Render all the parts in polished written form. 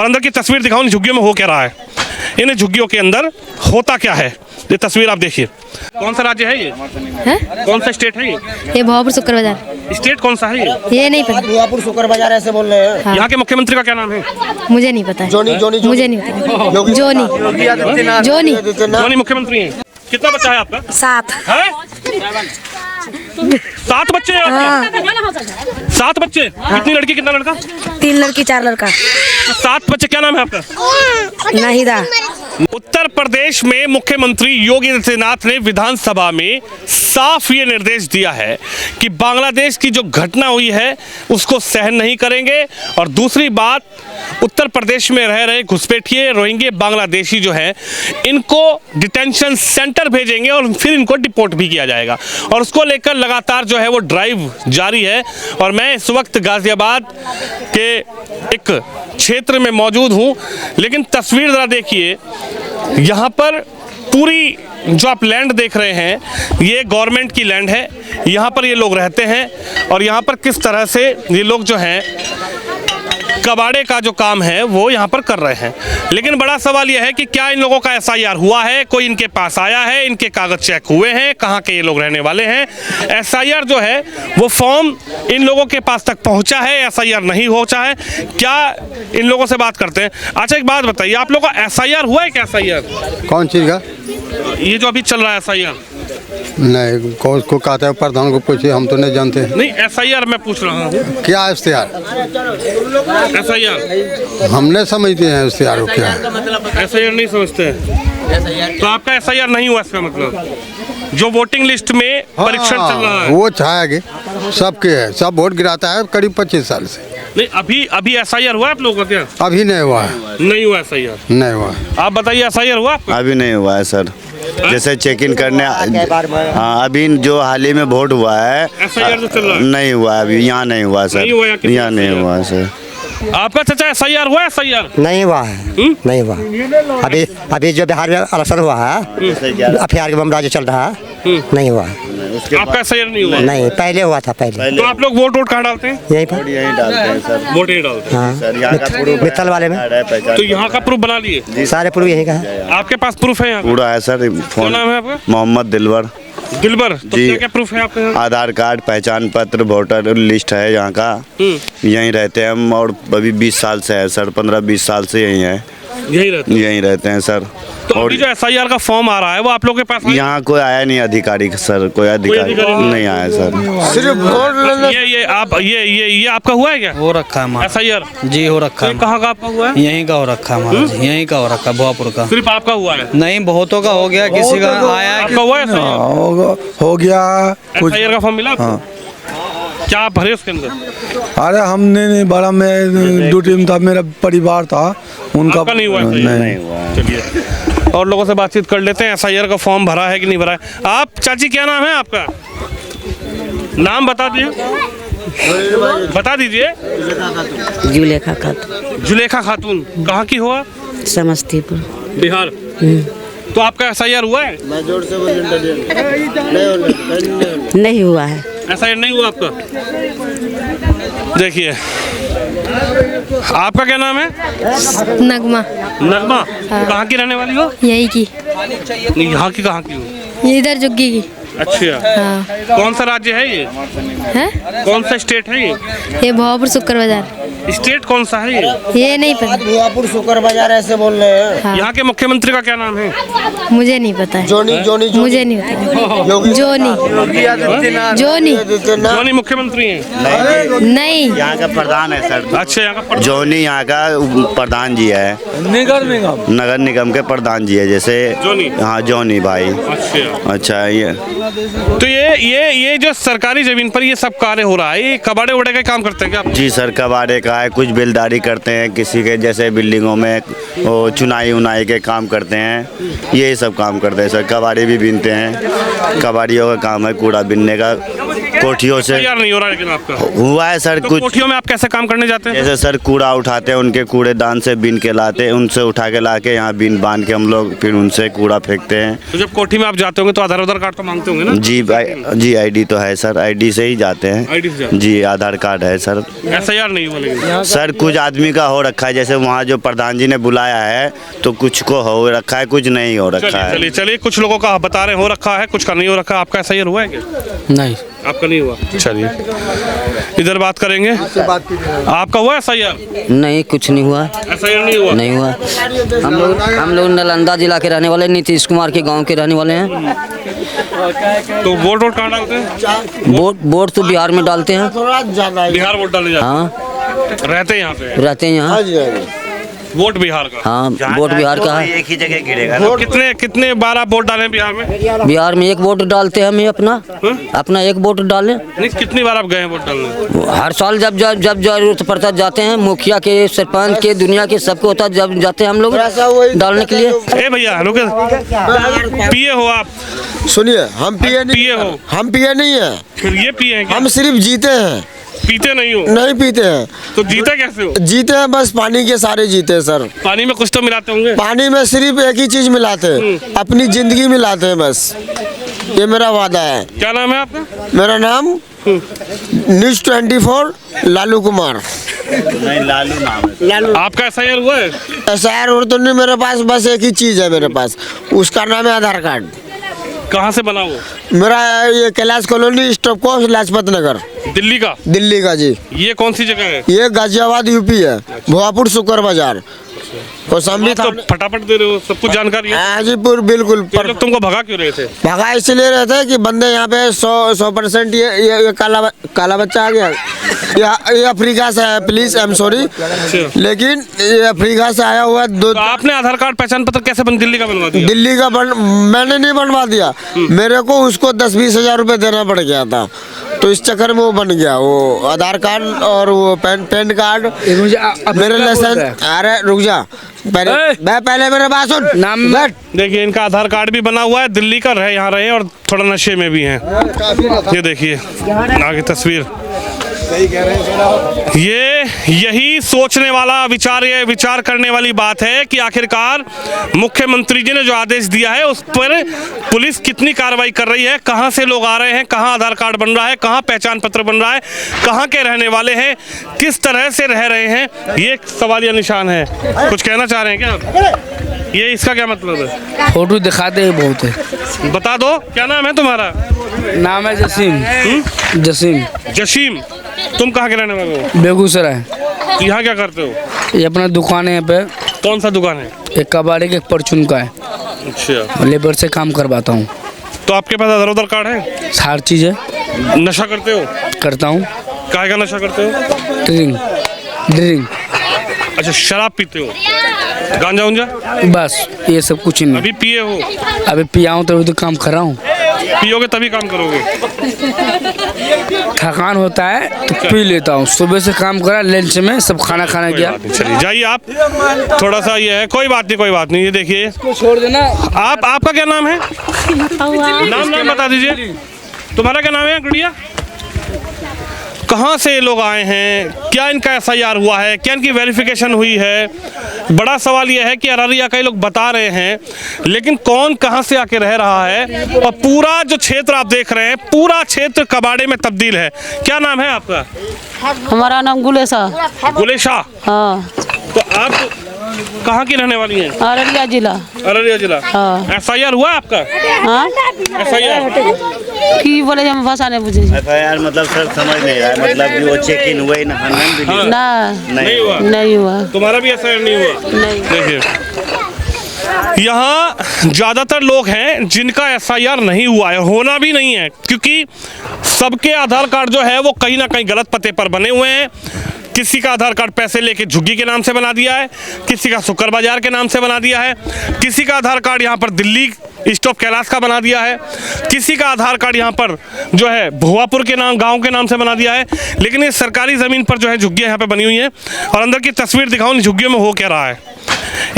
और अंदर की तस्वीर दिखाऊं इन झुग्गियों में हो क्या रहा है, इन झुग्गियों के अंदर होता क्या है। ये तस्वीर आप देखिए। कौन सा राज्य है ये? कौन सा स्टेट है ये? ये भोपाल शुक्र बाजार। स्टेट कौन सा है ये नहीं पता। भोपाल शुक्र बाजार ऐसे बोल रहे हैं। हाँ। यहाँ के मुख्यमंत्री का क्या नाम है? मुझे नहीं पता है। मुझे नहीं पता। जोनी मुख्यमंत्री हैं। कितना बच्चा है आपका? 7 है? 7 बच्चे हैं आपके? 7 बच्चे? कितनी लड़की कितना लड़का? 3 लड़की 4 लड़का। 7 बच्चे। क्या नाम है आपका? नाहिदा। उत्तर प्रदेश में मुख्यमंत्री योगी आदित्यनाथ ने विधानसभा में साफ ये निर्देश दिया है कि बांग्लादेश की जो घटना हुई है उसको सहन नहीं करेंगे। और दूसरी बात, उत्तर प्रदेश में रह रहे घुसपैठिए रोहिंग्या बांग्लादेशी जो हैं इनको डिटेंशन सेंटर भेजेंगे और फिर इनको डिपोर्ट भी किया जाएगा। और उसको लेकर लगातार जो है वो ड्राइव जारी है। और मैं इस वक्त गाजियाबाद के एक क्षेत्र में मौजूद हूँ, लेकिन तस्वीर ज़रा देखिए। यहाँ पर पूरी जो आप लैंड देख रहे हैं ये गवर्नमेंट की लैंड है। यहाँ पर ये लोग रहते हैं और यहाँ पर किस तरह से ये लोग जो हैं कबाड़े का जो काम है वो यहाँ पर कर रहे हैं। लेकिन बड़ा सवाल यह है कि क्या इन लोगों का एसआईआर हुआ है, कोई इनके पास आया है, इनके कागज चेक हुए हैं, कहाँ के ये लोग रहने वाले हैं, एसआईआर जो है वो फॉर्म इन लोगों के पास तक पहुँचा है, एसआईआर नहीं पहुँचा है, क्या इन लोगों से बात करते हैं। अच्छा एक बात बताइए, आप लोगों का एसआईआर हुआ है क्या? एसआईआर कौन चीज़ का? ये जो अभी चल रहा है एसआईआर। नहीं, कौन को कहता है? प्रधान को पूछिए, हम तो नहीं जानते। नहीं, एसआईआर मैं पूछ रहा हूँ। क्या है इश्तेहार? एसआईआर हमने समझते हैं इश्तेहार क्या है। एसआईआर नहीं समझते हैं तो आपका एसआईआर नहीं हुआ, इसका मतलब जो वोटिंग लिस्ट में परीक्षण चल रहा है वो छाया सबके है, सब वोट गिराता है करीब 25 साल से। नहीं, अभी एसआईआर हुआ आप लोगों का? क्या अभी नहीं हुआ है? नहीं हुआ एसआईआर। नहीं हुआ। आप बताइए एसआईआर हुआ आपका? अभी नहीं हुआ है सर। जैसे चेक इन करने, हाँ अभी जो हाल ही में वोट हुआ है एसआईआर जो चल रहा है नहीं हुआ है, अभी यहाँ नहीं हुआ सर। यहाँ नहीं हुआ है सर। आपका चाचा एसआईआर हुआ? एसआईआर नहीं हुआ है। नहीं हुआ। अभी जो बिहार में इलेक्शन हुआ है, एफआईआर का राज्य चल रहा है, नहीं हुआ। आपका एसआईआर नहीं हुआ? नहीं, पहले हुआ था। पहले तो आप लोग वोट कहाँ डालते हैं? यहीं पर यहीं डालते हैं सर। वोट यहीं डालते हैं। हाँ, सर यहाँ का प्रूफ मित्तल वाले में। तो यहाँ का प्रूफ बना लिए? सारे प्रूफ यहीं का है। आपके पास प्रूफ है यहाँ? पूरा है सर। क्या नाम है आपका? मोहम्मद दिलवर। दिलबर। तो जी। क्या प्रूफ है आपके यहाँ? आधार कार्ड, पहचान पत्र, वोटर लिस्ट है यहाँ का। यहीं रहते हैं हम और अभी 20 साल से है सर, 15-20 साल से यहीं है। यहीं रहते हैं सर। तो अभी जो एसआईआर का फॉर्म आ रहा है वो आप लोगों के पास यहाँ कोई आया नहीं अधिकारी सर, कोई अधिकारी नहीं आया सर। सिर्फ ये आपका हुआ है क्या? हो रखा है एसआईआर जी, हो रखा है। कहाँ का आपका हुआ है? यहीं का हो रखा है महाराज, यहीं का हो रखा है, भोपापुर का। सिर्फ आपका हुआ है? नहीं, बहुतों का हो गया, किसी का आया है। आपका हुआ है हो गया कुछ। एसआईआर का फॉर्म मिला आपको? क्या आप भरे उसके अंदर? अरे हमने नहीं भरा, मैं 2 टीम था, मेरा परिवार था उनका। आपका नहीं हुआ? नहीं हुआ। चलिए और लोगों से बातचीत कर लेते हैं। एसआईआर का फॉर्म भरा है कि नहीं भरा है? आप चाची क्या नाम है आपका? नाम बता दीजिए, बता दीजिए। जुलेखा खातून। जुलेखा खातून। कहाँ की हो आप? समस्तीपुर, बिहार। तो आपका एसआईआर हुआ है? नहीं हुआ है। एसआईआर नहीं हुआ आपका? देखिए, आपका क्या नाम है? नगमा। नगमा। कहाँ की रहने वाली हो? यही की। नहीं, यहाँ की कहाँ की हो? इधर जुग्गी की। अच्छा। हाँ। कौन सा राज्य है ये? है? कौन सा स्टेट है ये? ये भोपाल शुक्र बाजार। स्टेट कौन सा है ये नहीं पता। भोपाल शुक्र बाजार ऐसे बोल रहे हैं। हाँ। यहाँ के मुख्यमंत्री का क्या नाम है? मुझे नहीं पता है। मुझे नहीं पता। जोनी। जोनी मुख्यमंत्री हैं? नहीं, यहाँ का प्रधान है सर। अच्छा, यहाँ का जोनी यहाँ का प्रधान जी है, नगर निगम के प्रधान जी है। जैसे जोनी। हाँ जोनी भाई। अच्छा ये तो ये जो सरकारी जमीन पर ये सब कार्य हो रहा है, ये कबाड़े उड़े का काम करते हैं क्या? जी सर, कबाड़े का है, कुछ बिल्डदारी करते हैं, किसी के जैसे बिल्डिंगों में वो चुनाई उनाई के काम करते हैं, यही सब काम करते हैं सर। कबाड़ी भी बीनते हैं, कबाड़ियों का काम है कूड़ा बीनने का। कोठियों से तैयार नहीं हो रहा लेकिन आपका हुआ है सर तो कुछ। कोठियों में आप कैसे काम करने जाते हैं? जैसे सर कूड़ा उठाते हैं, उनके कूड़ेदान से बीन के लाते हैं, उनसे उठा के ला के यहाँ बीन बांध के हम लोग फिर उनसे कूड़ा फेंकते हैं। तो जब कोठी में आप जाते होंगे तो आधार कार्ड तो मांगते होंगे ना? जी आईडी तो है सर, आईडी से ही जाते हैं। आईडी से जाते हैं। जी आधार कार्ड है सर। SIR नहीं हुआ लेकिन सर कुछ आदमी का हो रखा है, जैसे वहाँ जो प्रधान जी ने बुलाया है तो कुछ को हो रखा है, कुछ नहीं हो रखा है। चलिए चलिए, कुछ लोगों का बता रहे हो रखा है, कुछ का नहीं हो रखा। आपका SIR हुआ है क्या? नहीं, आपका नहीं हुआ। चलिए इधर बात करेंगे। आपका हुआ SIR? नहीं कुछ नहीं हुआ, SIR नहीं हुआ। नहीं हुआ। हम लोग नालंदा जिला के रहने वाले, नीतीश कुमार के गांव के रहने वाले हैं। तो वोट कहाँ डालते हैं? वोट तो बिहार में डालते हैं। बिहार वोट डालने जाते हाँ, हैं। रहते हैं यहाँ पे? रहते हैं यहाँ। वोट बिहार का? हाँ, वोट बिहार का है। एक ही जगह गिरेगा। कितने बार आप वोट डाले बिहार में? बिहार में एक वोट डालते हैं हम अपना एक वोट डालें। नहीं, कितनी बार आप गए हैं वोट डालने? हर साल जब जरूरत पड़ता जाते हैं, मुखिया के, सरपंच के, दुनिया के सबको होता है, जब जाते हैं हम लोग डालने के लिए। ए भैया रुके, पिए हो आप? सुनिए, हम पिए नहीं, पिए हो? हम पिए नहीं है। फिर ये पिए हैं क्या? हम सिर्फ जीते हैं, पीते नहीं हो? नहीं पीते हैं। तो जीते कैसे हो? जीते हैं बस पानी के सारे जीते हैं सर। पानी में कुछ तो मिलाते होंगे? पानी में सिर्फ एक ही चीज मिलाते हैं, अपनी जिंदगी मिलाते हैं बस। ये मेरा वादा है। क्या नाम है आपका? मेरा नाम न्यूज़ 24 लालू कुमार। नहीं लालू नाम है। आपका SIR हुआ है? SIR और तो नहीं मेरे पास, बस एक ही चीज है मेरे पास, उसका नाम है आधार कार्ड। कहाँ से बना वो? मेरा ये कैलाश कॉलोनी, स्टॉप कोस्ट, लाजपत नगर, दिल्ली का? दिल्ली का जी। ये कौन सी जगह है? ये गाजियाबाद UP है, भोआपुर शुक्र बाजार, कौशाम्बी आप तो थाना। फटाफट दे रहे हो, सब कुछ जानकारी है। हाजीपुर बिल्कुल। ये लोग तुमको भगा क्यों रहे थे? भगा इसलिए रहते हैं कि बंदे यहाँ पे 100% ये काला बच्चा आ गया। ये अफ्रीका से है, प्लीज आई एम सॉरी, लेकिन ये अफ्रीका से आया हुआ है। तो आपने आधार कार्ड पहचान पत्र कैसे दिल्ली का बनवा दिया? दिल्ली का मैंने नहीं बनवा दिया, मेरे को उसको 10-20 हजार रुपये देना पड़ गया था, तो इस चक्कर में वो बन गया, वो आधार कार्ड और वो पैन कार्ड, मेरे लाइसेंस। अरे रुक जा, पहले मेरे बात सुन। नाम देखिए, इनका आधार कार्ड भी बना हुआ है, दिल्ली का रहे, यहाँ रहे और थोड़ा नशे में भी हैं। ये देखिए आगे तस्वीर। ये यही सोचने वाला विचार करने वाली बात है कि आखिरकार मुख्यमंत्री जी ने जो आदेश दिया है उस पर पुलिस कितनी कार्रवाई कर रही है, कहां से लोग आ रहे हैं, कहां आधार कार्ड बन रहा है, कहां पहचान पत्र बन रहा है, कहां के रहने वाले हैं, किस तरह से रह रहे हैं, ये एक सवालिया निशान है। कुछ कहना चाह रहे हैं क्या आप? ये इसका क्या मतलब है? फोटो दिखाते हैं बहुत है। बता दो, क्या नाम है तुम्हारा? नाम है जसीम। जसीम, तुम कहाँ के रहने वाले हो? बेगूसराय। यहाँ क्या करते हो? ये अपना दुकान है यहाँ पे। कौन सा दुकान है? एक कबाड़ी के, एक परचून का है। अच्छा, लेबर से काम करवाता हूँ। तो आपके पास आधार कार्ड है? हर चीज़ है। नशा करते हो? करता हूँ। काहे का नशा करते हो? ड्रिंक। अच्छा, शराब पीते हो? गांजा उंजा? बस ये सब कुछ नहीं। अभी पिए हो? अभी पिया हूँ तो काम कर रहा हूँ। पियोगे तभी काम करोगे? थकान होता है तो पी लेता हूँ। सुबह से काम करा, लंच में सब खाना गया। चलिए जाइए आप, थोड़ा सा ये है, कोई बात नहीं। ये देखिए, छोड़ देना। आपका क्या नाम है? नाम बता दीजिए। तुम्हारा क्या नाम है गुड़िया? कहाँ से ये लोग आए हैं, क्या इनका SIR हुआ है, क्या इनकी वेरिफिकेशन हुई है? बड़ा सवाल यह है कि अररिया कई लोग बता रहे हैं, लेकिन कौन कहाँ से आके रह रहा है? और पूरा जो क्षेत्र आप देख रहे हैं, पूरा क्षेत्र कबाड़े में तब्दील है। क्या नाम है आपका? हमारा नाम गुलेशा। गुलेशा। हाँ। तो आप कहाँ की रहने वाली हैं? अररिया जिला। हाँ। SIR हुआ आपका? हाँ। SIR की बोले हम भाषा नहीं बुझे। FIR मतलब सर समझ नहीं रहा है, मतलब कि वो चेक इन हुआ ना? नहीं हुआ। तुम्हारा भी SIR नहीं हुआ? नहीं। देखिए, यहाँ ज़्यादातर लोग हैं जिनका SIR नहीं हुआ है, होना भी नहीं है, क्योंकि सबके आधार कार्ड जो है वो कहीं ना कहीं गलत पते पर बने हुए हैं। किसी का आधार कार्ड पैसे लेके झुग्गी के नाम से बना दिया है, किसी का शुक्र बाजार के नाम से बना दिया है, किसी का आधार कार्ड यहाँ पर दिल्ली स्टॉप कैलाश का बना दिया है, किसी का आधार कार्ड यहाँ पर जो है भोआपुर के नाम, गांव के नाम से बना दिया है। लेकिन ये सरकारी ज़मीन पर जो है झुग्गियाँ यहाँ पे बनी हुई हैं। और अंदर की तस्वीर दिखाऊँ, इन झुग्गियों में हो क्या रहा है,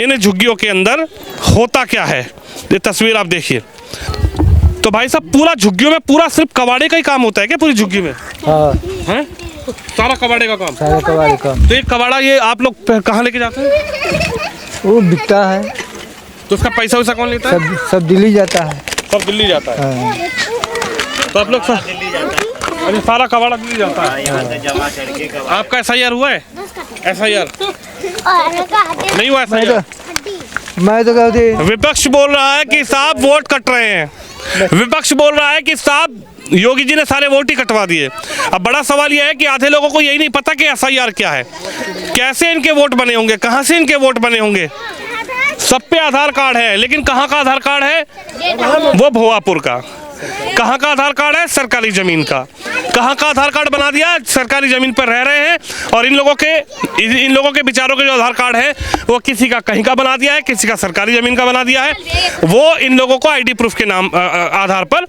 इन झुग्गियों के अंदर होता क्या है, ये तस्वीर आप देखिए। तो भाई साहब पूरा झुग्गियों में पूरा सिर्फ कबाड़े का ही काम होता है क्या पूरी झुग्गी में? हाँ हैं? सारा कबाड़े का काम। सारे कबाड़ी का। तो एक कबाड़ा ये आप लोग कहाँ लेके जाते हैं? वो बिकता है। तो उसका पैसा वैसा कौन लेता है? सब दिल्ली जाता है। सब दिल्ली जाता है। हाँ। तो आप लोग अरे सारा कबाड़ा दिल्ली जाता है। आपका SIR हुआ है? SIR नहीं हुआ SIR? मैं तो कहती विपक्ष बोल रहा है कि साहब वोट कट रहे हैं। विपक्ष बोल रहा है कि साहब योगी जी ने सारे वोट ही कटवा दिए। अब बड़ा सवाल यह है कि आधे लोगों को यही नहीं पता कि SIR क्या है, कैसे इनके वोट बने होंगे, कहां से इनके वोट बने होंगे। सब पे आधार कार्ड है, लेकिन कहां का आधार कार्ड है? वो भोआपुर का। कहां का आधार कार्ड है? सरकारी जमीन का। कहां का आधार कार्ड बना दिया? सरकारी जमीन पर रह रहे हैं। और इन लोगों के विचारों के जो आधार कार्ड है वो किसी का कहीं का बना दिया है, किसी का सरकारी जमीन का बना दिया है। वो इन लोगों को ID प्रूफ के नाम आधार पर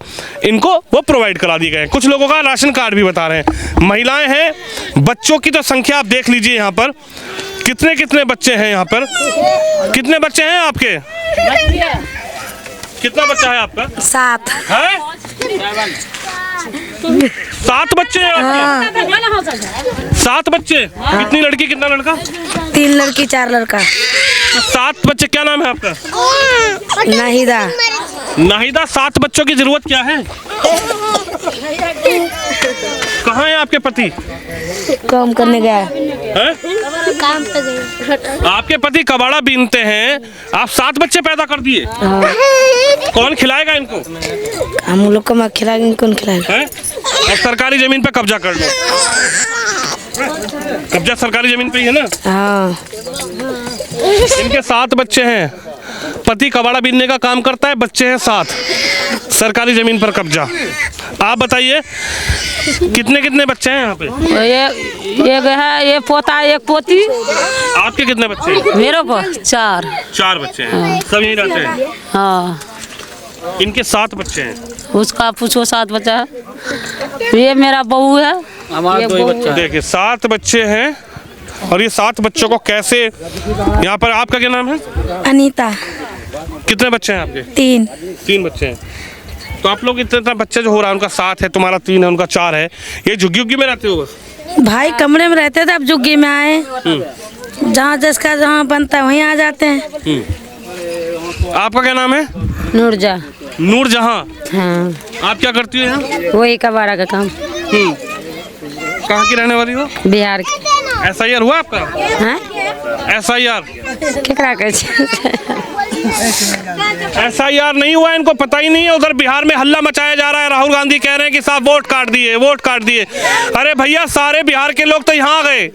इनको वो प्रोवाइड करा दिए गए। कुछ लोगों का राशन कार्ड भी बता रहे हैं। महिलाएं हैं, बच्चों की तो संख्या आप देख लीजिए यहाँ पर कितने कितने बच्चे हैं। यहाँ पर कितने बच्चे हैं आपके? कितना बच्चा है आपका? 7 है? 7 बच्चे हैं आपके? 7 बच्चे। कितनी लड़की कितना लड़का? 3 लड़की 4 लड़का। 7 बच्चे। क्या नाम है आपका? नाहिदा। नाहिदा। 7 बच्चों की जरूरत क्या है? कहाँ है आपके पति? काम करने गया है? काम पे गए। आपके पति कबाड़ा बीनते हैं, आप 7 बच्चे पैदा कर दिए। कौन खिलाएगा इनको? हम लोग को खिलाएंगे, कौन खिलाएगा? हैं? और सरकारी जमीन पे कब्जा कर लो। कब्जा सरकारी जमीन पे ही है ना? हाँ। इनके 7 बच्चे हैं, पति कबाड़ा बीनने का काम करता है, बच्चे हैं 7, सरकारी जमीन पर कब्जा। आप बताइए कितने कितने बच्चे हैं यहाँ पे? एक है, एक पोता, एक पोती। आपके कितने बच्चे हैं? मेरे को 4। 4 बच्चे हैं। सब यहीं रहते हैं? हाँ। इनके 7 बच्चे हैं। उसका पूछो 7 बच्चा है। ये मेरा बहू है। हमारा 2 ही बच्चा है। देखिए 7 बच्चे हैं और ये 7 बच्चों को कैसे यहाँ पर। आपका क्या नाम है? अनीता। कितने बच्चे हैं आपके? 3 बच्चे हैं। तो आप लोग इतना बच्चे जो हो रहा है उनका 7 है, तुम्हारा 3 है, उनका 4 है। ये झुग्गी उग्गी में रहते हो बस? भाई कमरे में रहते थे, अब झुग्गी में आए। जहाँ जिसका जहाँ बनता है वहीं आ जाते हैं। आपका क्या नाम है? नूरजहाँ। नूरजहाँ। हाँ। आप क्या करती हो यहाँ? वही कबाड़ा का काम। कहाँ की रहने वाली हो? बिहार की। SIR हुआ आपका? हाँ? SIR? केकरा कहै छै? SIR नहीं हुआ, इनको पता ही नहीं है। उधर बिहार में हल्ला मचाया जा रहा है, राहुल गांधी कह रहे हैं कि साहब वोट काट दिए, वोट काट दिए। अरे भैया सारे बिहार के लोग तो यहाँ आ गए,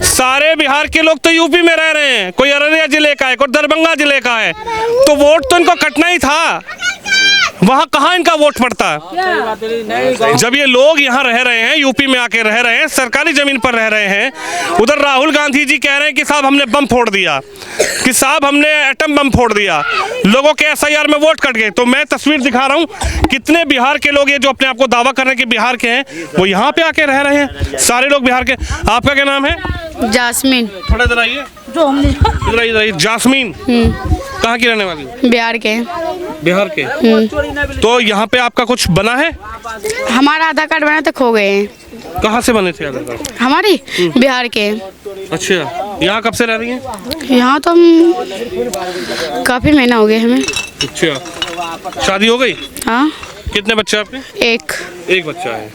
सारे बिहार के लोग तो यूपी में रह रहे हैं। कोई अररिया जिले का है, कोई दरभंगा जिले का है, तो वोट तो इनको कटना ही था। वहाँ कहाँ इनका वोट पड़ता है? जब ये लोग यहाँ रह रहे हैं, यूपी में आके रह रहे हैं, सरकारी जमीन पर रह रहे हैं, उधर राहुल गांधी जी कह रहे हैं कि साहब हमने बम फोड़ दिया, कि साहब हमने एटम बम फोड़ दिया, लोगों के SIR में वोट कट गए। तो मैं तस्वीर दिखा रहा हूँ, कितने बिहार के लोग ये जो अपने आप को दावा कर रहे हैं कि बिहार के हैं, वो यहाँ पे आके रह रहे हैं, सारे लोग बिहार के। आपका क्या नाम है? जास्मीन। थोड़ा इधर आइए, इधर आइए। जास्मीन कहाँ की रहने वाली? बिहार के। बिहार के। तो यहाँ पे आपका कुछ बना है? हमारा आधार कार्ड बना तो खो गए हैं। कहाँ से बने थे आधार कार्ड? हमारी बिहार के। अच्छा, यहाँ कब से रह रही हैं? यहाँ तो हम काफ़ी महीना हो गए हमें। अच्छा, शादी हो गई? हाँ। कितने बच्चे आपके? एक बच्चा है।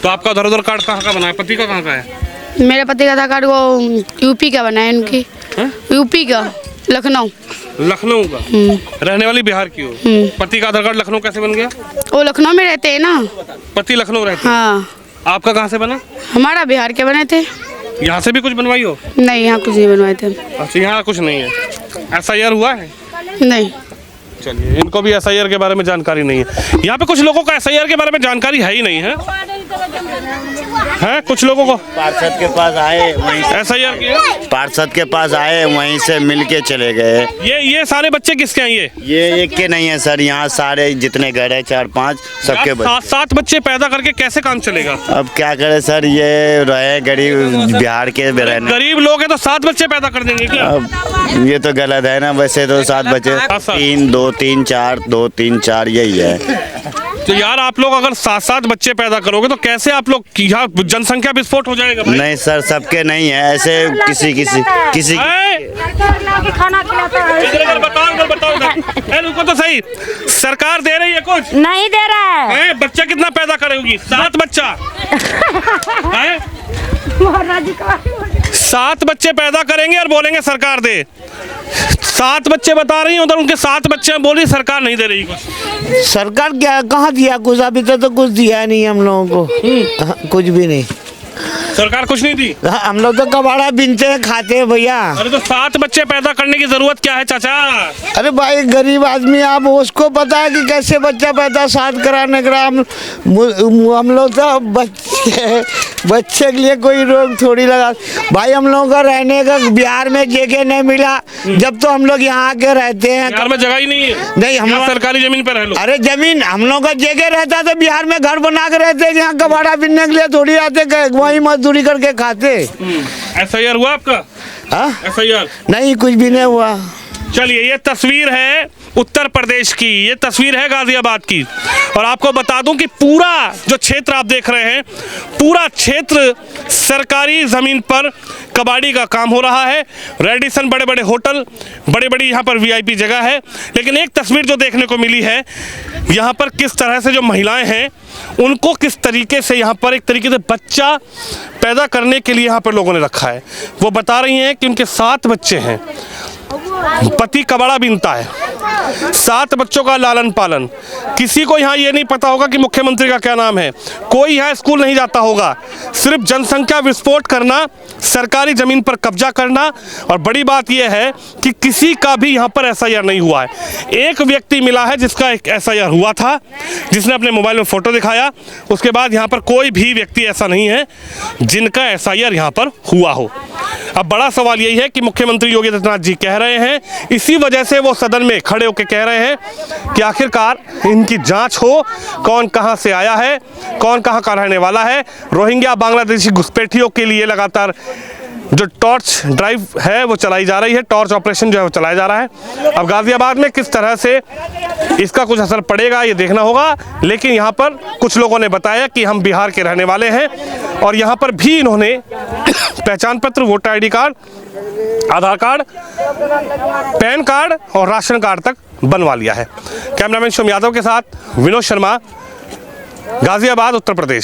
तो आपका उधर कार्ड कहाँ का बना है? पति का कहाँ का है? मेरे पति का आधार कार्ड वो यूपी का बना है। उनकी यूपी का, लखनऊ का। रहने वाली बिहार की हो, पति का आधार कार्ड लखनऊ कैसे बन गया? वो लखनऊ में रहते हैं ना। पति लखनऊ रहते हैं। हाँ। आपका कहाँ से बना? हमारा बिहार के बने थे। यहाँ से भी कुछ बनवाई हो? नहीं, यहाँ कुछ नहीं बनवाए थे। अच्छा, यहाँ कुछ नहीं है। SIR हुआ है? नहीं। चलिए, इनको भी SIR के बारे में जानकारी नहीं है। यहाँ पे कुछ लोगों को SIR के बारे में जानकारी है ही नहीं है। है कुछ लोगों को पार्षद के पास आए, वहीं से SIR किया। पार्षद के पास आए, वहीं से मिल के चले गए। ये सारे बच्चे किसके हैं ये एक के नहीं है सर, यहाँ सारे जितने घर है 4-5 सबके बच्चे। 7 बच्चे पैदा करके कैसे काम चलेगा? अब क्या करे सर, ये रहे गरीब बिहार के रहने। गरीब लोग हैं तो 7 बच्चे पैदा कर देंगे क्या? अब ये तो गलत है ना, वैसे तो 7 बच्चे 3 2 3 4 2 3 4 यही है। तो यार आप लोग अगर 7 बच्चे पैदा करोगे तो कैसे आप लोग यहाँ जनसंख्या विस्फोट हो जाएगा भाई? नहीं सर, सबके नहीं है ऐसे, किसी खाना खिलाता है। इधर बताओ इधर। रुको तो सही, सरकार दे रही है कुछ? नहीं दे रहा है। बच्चा कितना पैदा करेगी? 7 बच्चा है? 7 बच्चे पैदा करेंगे और बोलेंगे सरकार दे। 7 बच्चे बता रही हूँ, उधर उनके 7 बच्चे बोली सरकार नहीं दे रही कुछ। सरकार क्या कहाँ दिया कुछ, अभी तो कुछ दिया नहीं हम लोगों को, कुछ भी नहीं। सरकार कुछ नहीं दी। हम लोग तो कबाड़ा बीनते हैं, खाते हैं भैया। अरे तो 7 बच्चे पैदा करने की जरूरत क्या है चाचा? अरे भाई गरीब आदमी, आप उसको पता है कि कैसे बच्चा पैदा 7 कराने का। हम लोग तो बच्चे के लिए कोई रोग थोड़ी लगा भाई। हम लोगों को रहने का बिहार में जगह नहीं मिला, जब तो हम लोग यहाँ आके रहते हैं। बिहार में जगह ही नहीं है। नहीं, हम सरकारी जमीन पर रह लो। अरे जमीन हम लोग का जगह रहता तो बिहार में घर बना के रहते, यहाँ कबाड़ा बीनने के लिए थोड़ी आते, वही मजदूरी करके खाते। SIR हुआ आपका? SIR नहीं, कुछ भी नहीं हुआ। चलिए, ये तस्वीर है उत्तर प्रदेश की, ये तस्वीर है गाजियाबाद की। और आपको बता दूं कि पूरा जो क्षेत्र आप देख रहे हैं, पूरा क्षेत्र सरकारी ज़मीन पर कबाड़ी का काम हो रहा है। रेडिसन, बड़े बड़े होटल, बड़े बड़ी यहाँ पर VIP जगह है। लेकिन एक तस्वीर जो देखने को मिली है यहाँ पर, किस तरह से जो महिलाएं हैं उनको किस तरीके से यहाँ पर एक तरीके से बच्चा पैदा करने के लिए यहाँ पर लोगों ने रखा है। वो बता रही हैं कि उनके 7 बच्चे हैं, पति कबाड़ा बीनता है, 7 बच्चों का लालन पालन। किसी को यहाँ ये नहीं पता होगा कि मुख्यमंत्री का क्या नाम है, कोई यहाँ स्कूल नहीं जाता होगा। सिर्फ जनसंख्या विस्फोट करना, सरकारी ज़मीन पर कब्जा करना। और बड़ी बात यह है कि किसी का भी यहाँ पर SIR नहीं हुआ है। एक व्यक्ति मिला है जिसका एक SIR हुआ था, जिसने अपने मोबाइल में फ़ोटो दिखाया। उसके बाद यहाँ पर कोई भी व्यक्ति ऐसा नहीं है जिनका SIR यहाँ पर हुआ हो। अब बड़ा सवाल यही है कि मुख्यमंत्री योगी आदित्यनाथ जी कह रहे हैं, इसी वजह से वो सदन में खड़े होकर कह रहे हैं कि आखिरकार इनकी जांच हो, कौन कहां से आया है, कौन कहां का रहने वाला है। रोहिंग्या बांग्लादेशी घुसपैठियों के लिए लगातार जो टॉर्च ड्राइव है वो चलाई जा रही है, टॉर्च ऑपरेशन जो है वो चलाया जा रहा है। अब गाजियाबाद में किस तरह से इसका कुछ असर पड़ेगा ये देखना होगा। लेकिन यहाँ पर कुछ लोगों ने बताया कि हम बिहार के रहने वाले हैं और यहाँ पर भी इन्होंने पहचान पत्र, वोटर ID कार्ड, आधार कार्ड, पैन कार्ड और राशन कार्ड तक बनवा लिया है। कैमरामैन शुभ यादव के साथ विनोद शर्मा, गाजियाबाद, उत्तर प्रदेश।